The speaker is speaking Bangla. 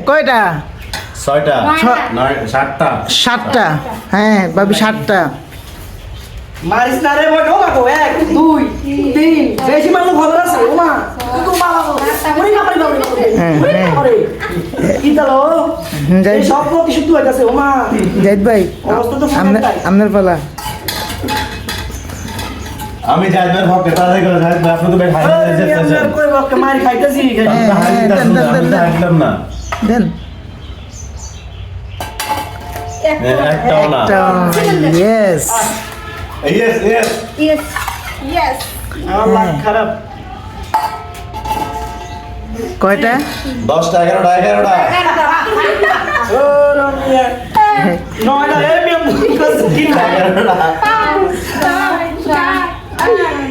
কয়টা? 6টা 7টা 7টা। হ্যাঁ ভাবি 7টা। মারিস না রে বড় বাবু 1 2 3 বেশি মারলে খবর আছে ওমা তুই বাবা ওরে না পারি বাবা ওরে না পারে কি দলো এই সব কিছু তুই আছে ওমা জাহিদ ভাই অবস্থা তো আপনার পালা। আমি জাহিদের পক্ষে তাড়াতাড়ি করে জাহিদ ভাই আপনি তো ভাই হাই আমি কই বকে মারি খাইতেছি হাইলাম না দেন একটাও না yes yes yes Yes. Yes. আমার খারাপ কয়টা? 10টা 11টা 11টা ও রমিয়া নয়টা এ মিয়া মুখ কি 11টা Five, five, five.